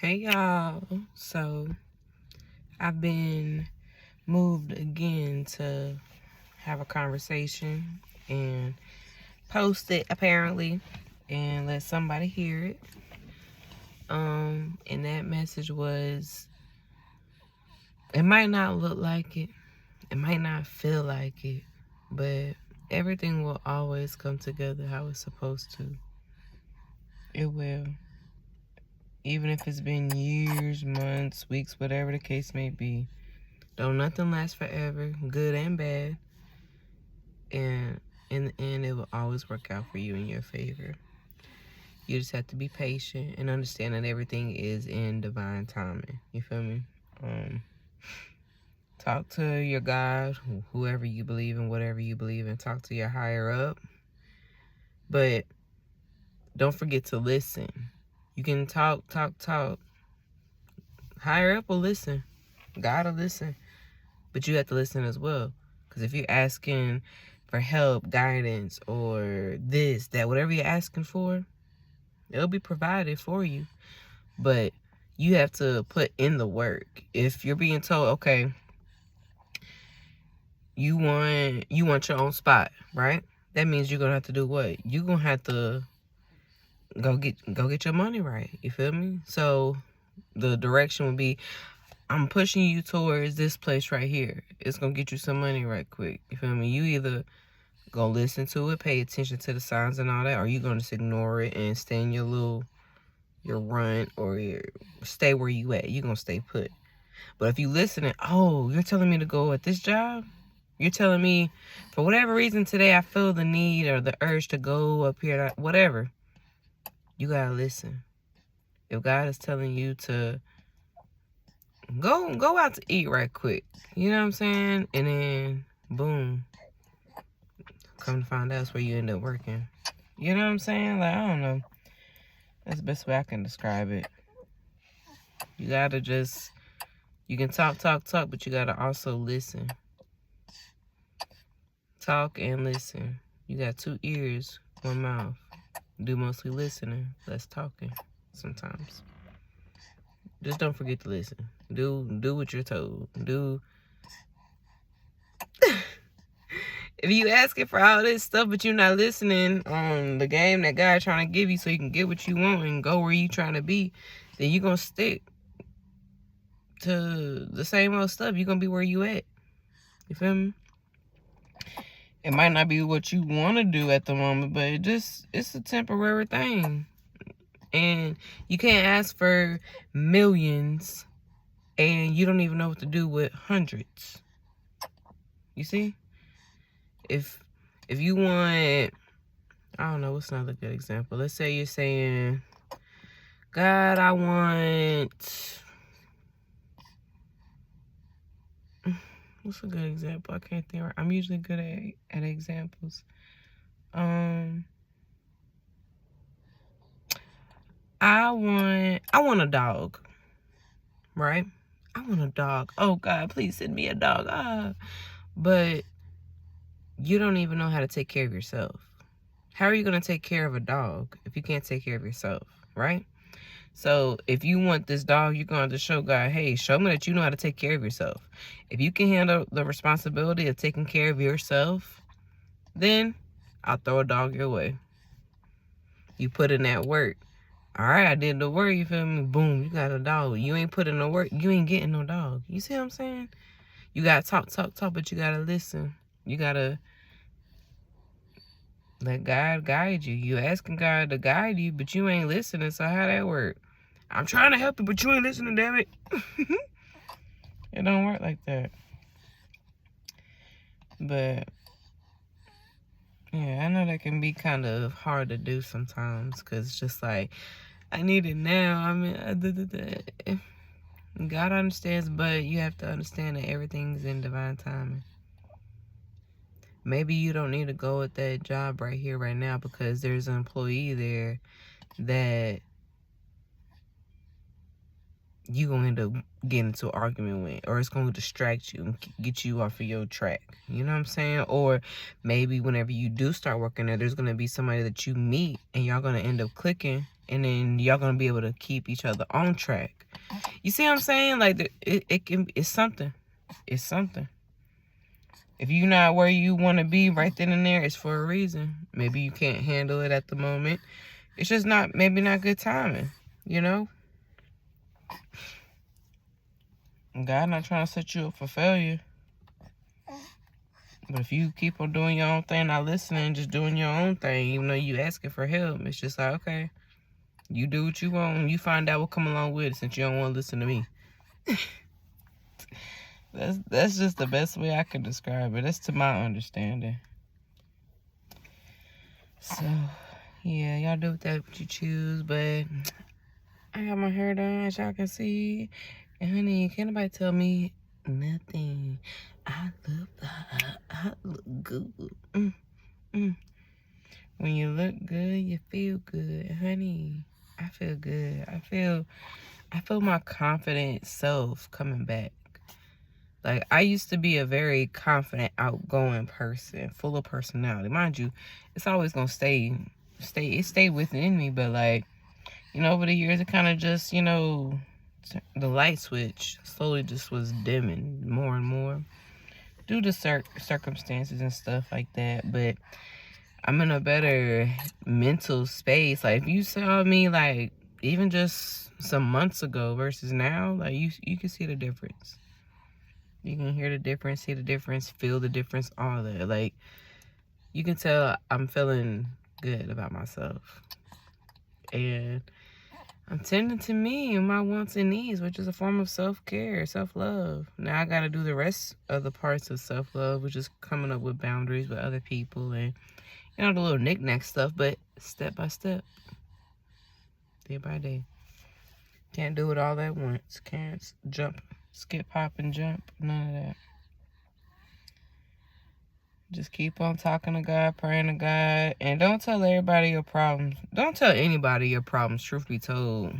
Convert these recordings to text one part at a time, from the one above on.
Hey y'all, so I've been moved again to have a conversation and post it apparently and let somebody hear it. And that message was, it might not look like it might not feel like it, but everything will always come together how it's supposed to. It will. Even if it's been years, months, weeks, whatever the case may be. Don't nothing last forever, good and bad. And in the end, it will always work out for you in your favor. You just have to be patient and understand that everything is in divine timing. You feel me? Talk to your God, whoever you believe in, whatever you believe in. Talk to your higher up. But don't forget to listen. You can talk. Higher up will listen. God will listen. But you have to listen as well. Because if you're asking for help, guidance, or this, that, whatever you're asking for, it'll be provided for you. But you have to put in the work. If you're being told, okay, you want your own spot, right? That means you're gonna have to do what? You're gonna have to go get your money right. You feel me? So the direction would be, I'm pushing you towards this place right here. It's gonna get you some money right quick. You feel me? You either gonna listen to it, pay attention to the signs and all that, or you gonna just ignore it and stay in your run, or stay where you at. You gonna stay put. But if you listening, oh, you're telling me to go at this job? You're telling me, for whatever reason today, I feel the need or the urge to go up here, whatever. You gotta listen. If God is telling you to go out to eat right quick, you know what I'm saying? And then, boom, come to find out that's where you end up working. You know what I'm saying? Like, I don't know. That's the best way I can describe it. You gotta just, you can talk, but you gotta also listen. Talk and listen. You got 2 ears, 1 mouth. Do mostly listening, less talking sometimes. Just don't forget to listen. Do what you're told. If you asking for all this stuff, but you're not listening on the game that God trying to give you so you can get what you want and go where you trying to be, then you're going to stick to the same old stuff. You're going to be where you at. You feel me? It might not be what you want to do at the moment, but it's a temporary thing. And you can't ask for millions and you don't even know what to do with hundreds. You see? If you want, I don't know, what's another good example? Let's say you're saying, God, I want, what's a good example? I can't think. I'm usually good at examples. I want a dog, right? I want a dog. Oh God, please send me a dog. But you don't even know how to take care of yourself. How are you going to take care of a dog if you can't take care of yourself, right? So if you want this dog, you're going to show God, hey, show me that you know how to take care of yourself. If you can handle the responsibility of taking care of yourself, then I'll throw a dog your way. You put in that work. All right, I did the work, you feel me? Boom, you got a dog. You ain't put in no work, you ain't getting no dog. You see what I'm saying? You got to talk, but you got to listen. You got to let God guide you. You asking God to guide you, but you ain't listening, so how that work? I'm trying to help you, but you ain't listening, damn it. It don't work like that. But, yeah, I know that can be kind of hard to do sometimes, because it's just like, I need it now. I mean, God understands, but you have to understand that everything's in divine timing. Maybe you don't need to go at that job right here, right now, because there's an employee there that you're going to end up getting into an argument with, or it's going to distract you and get you off of your track. You know what I'm saying? Or maybe whenever you do start working there, there's going to be somebody that you meet and y'all going to end up clicking and then y'all gonna be able to keep each other on track. You see what I'm saying? Like, it's something. It's something. If you're not where you want to be right then and there, it's for a reason. Maybe you can't handle it at the moment. It's just maybe not good timing, you know? God not trying to set you up for failure. But if you keep on doing your own thing, not listening, just doing your own thing, even though you asking for help, it's just like, okay, you do what you want, and you find out what come along with it since you don't want to listen to me. That's just the best way I can describe it. That's to my understanding. So, yeah, y'all do with that what you choose, but I got my hair done, as y'all can see. And honey, can't nobody tell me nothing. I look good. When you look good, you feel good, honey. I feel good. I feel my confident self coming back. Like, I used to be a very confident, outgoing person, full of personality. Mind you, it's always gonna stay within me, but like, you know, over the years, it kind of just, you know, the light switch slowly just was dimming more and more due to circumstances and stuff like that. But I'm in a better mental space. Like, if you saw me, like, even just some months ago versus now, like, you can see the difference. You can hear the difference, see the difference, feel the difference, all that. Like, you can tell I'm feeling good about myself. And I'm tending to me and my wants and needs, which is a form of self-care, self-love. Now I got to do the rest of the parts of self-love, which is coming up with boundaries with other people and, you know, the little knick-knack stuff, but step by step, day by day. Can't do it all at once. Can't jump, skip, hop, and jump. None of that. Just keep on talking to God, praying to God, and don't tell everybody your problems. Don't tell anybody your problems, truth be told.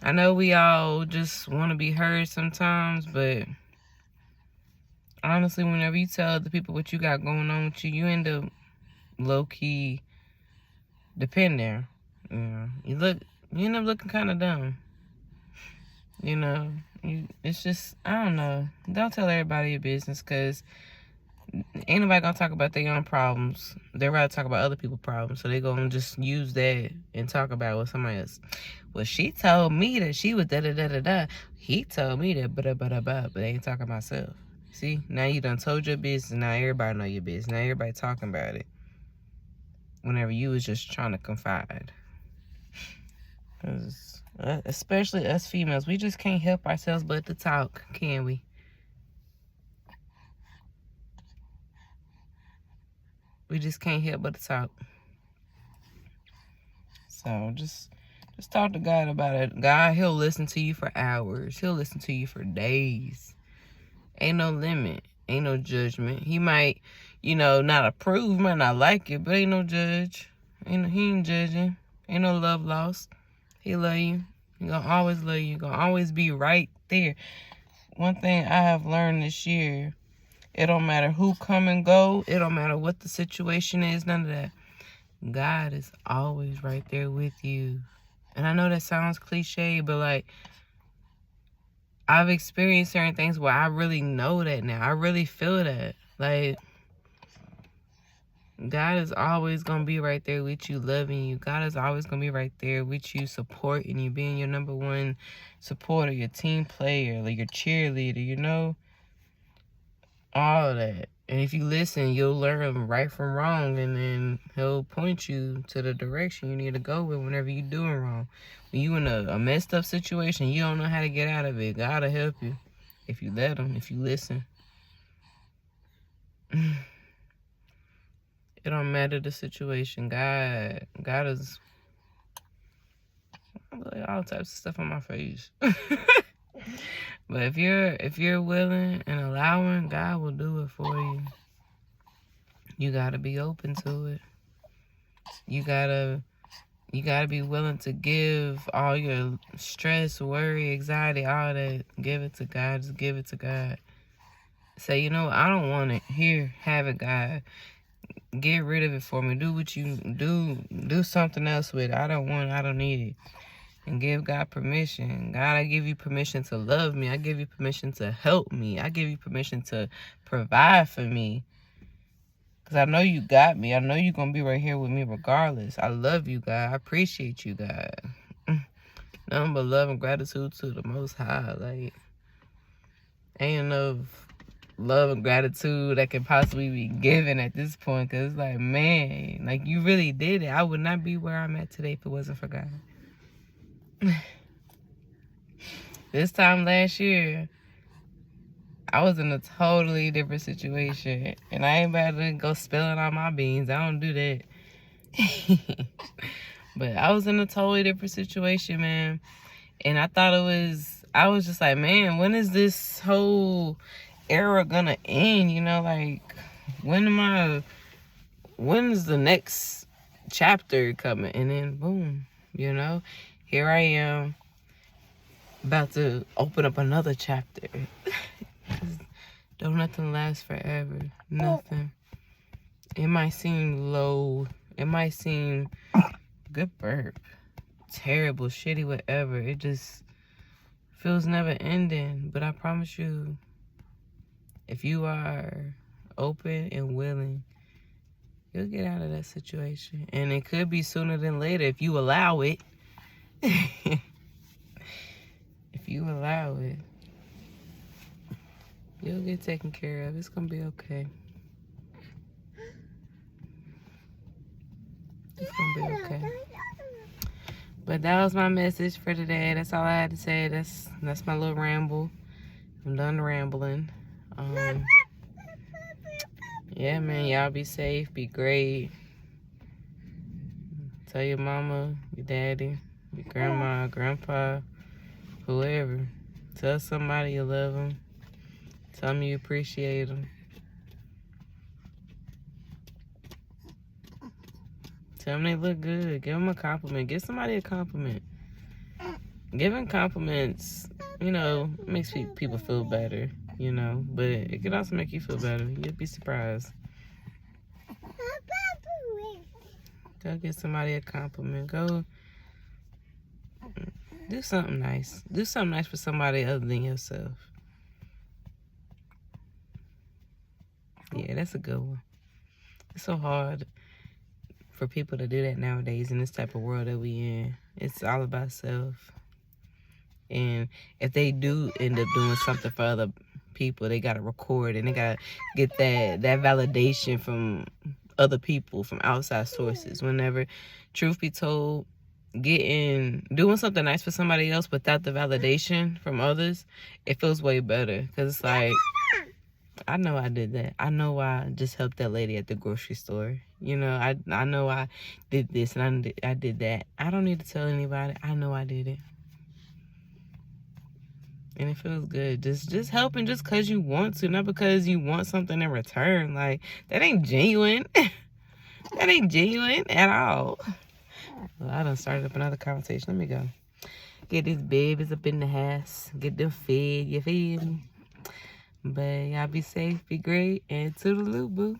I know we all just want to be heard sometimes, but honestly, whenever you tell other people what you got going on with you, you end up low-key depending. You know, you end up looking kind of dumb. You know, it's just, I don't know. Don't tell everybody your business, because ain't nobody gonna talk about their own problems. They'd rather talk about other people's problems. So they gonna just use that and talk about it with somebody else. Well, she told me that she was da-da-da-da-da. He told me that but they ain't talking about self. See, now you done told your business. Now everybody know your business. Now everybody talking about it. Whenever you was just trying to confide. Because especially us females, we just can't help ourselves but to talk, can we? We just can't help but to talk. So just talk to God about it. God, he'll listen to you for hours. He'll listen to you for days. Ain't no limit. Ain't no judgment. He might, you know, not approve, might not like it, but ain't no judge. He ain't judging. Ain't no love lost. He love you. He gonna always love you. He gonna always be right there. One thing I have learned this year, it don't matter who come and go. It don't matter what the situation is. None of that. God is always right there with you. And I know that sounds cliche, but like, I've experienced certain things where I really know that now. I really feel that. Like, God is always going to be right there with you, loving you. God is always going to be right there with you, supporting you, being your number one supporter, your team player, like your cheerleader, you know? All of that. And if you listen, you'll learn right from wrong, and then he'll point you to the direction you need to go with whenever you're doing wrong. When you in a messed up situation, you don't know how to get out of it. God will help you if you let him, if you listen. It don't matter the situation. God is all types of stuff on my face. But if you're willing and allowing, God will do it for you. You gotta be open to it. You gotta be willing to give all your stress, worry, anxiety, all that. Give it to God. Just give it to God. Say, you know, I don't want it. Here, have it, God. get rid of it for me. Do what you do something else with it. I don't need it. And give God permission. God, I give you permission to love me. I give you permission to help me. I give you permission to provide for me. Because I know you got me. I know you're going to be right here with me regardless. I love you, God. I appreciate you, God. Nothing but love and gratitude to the Most High. Like, ain't enough love and gratitude that can possibly be given at this point. Because it's like, man, like, you really did it. I would not be where I'm at today if it wasn't for God. This time last year, I was in a totally different situation. And I ain't about to go spilling all my beans. I don't do that. But I was in a totally different situation, man. And I was just like, man, when is this whole era gonna end? You know, like, when is the next chapter coming? And then, boom, you know, here I am about to open up another chapter. Don't nothing last forever. Nothing. It might seem low. It might seem good burp. Terrible, shitty, whatever. It just feels never ending. But I promise you, if you are open and willing, you'll get out of that situation. And it could be sooner than later if you allow it. If you allow it, you'll get taken care of. It's gonna be okay. It's gonna be okay. But that was my message for today. That's all I had to say. That's my little ramble. I'm done rambling. Yeah, man, y'all be safe, be great. Tell your mama, your daddy, your grandma, grandpa, whoever. Tell somebody you love them. Tell them you appreciate them. Tell them they look good. Give them a compliment. Give somebody a compliment. Giving compliments, you know, makes people feel better, you know. But it can also make you feel better. You'll be surprised. Go give somebody a compliment. Go do something nice. Do something nice for somebody other than yourself. Yeah, that's a good one. It's so hard for people to do that nowadays in this type of world that we in. It's all about self. And if they do end up doing something for other people, they got to record and they got to get that validation from other people, from outside sources. Whenever, truth be told, doing something nice for somebody else without the validation from others, it feels way better. Because it's like, I know I did that. I know I just helped that lady at the grocery store. You know, I know I did this and I did that. I don't need to tell anybody. I know I did it. And it feels good. Just helping just because you want to, not because you want something in return. Like, that ain't genuine. That ain't genuine at all. Well, I done started up another conversation. Let me go. Get these babies up in the house. Get them fed, you feel me? But y'all be safe, be great, and toodaloo, boo.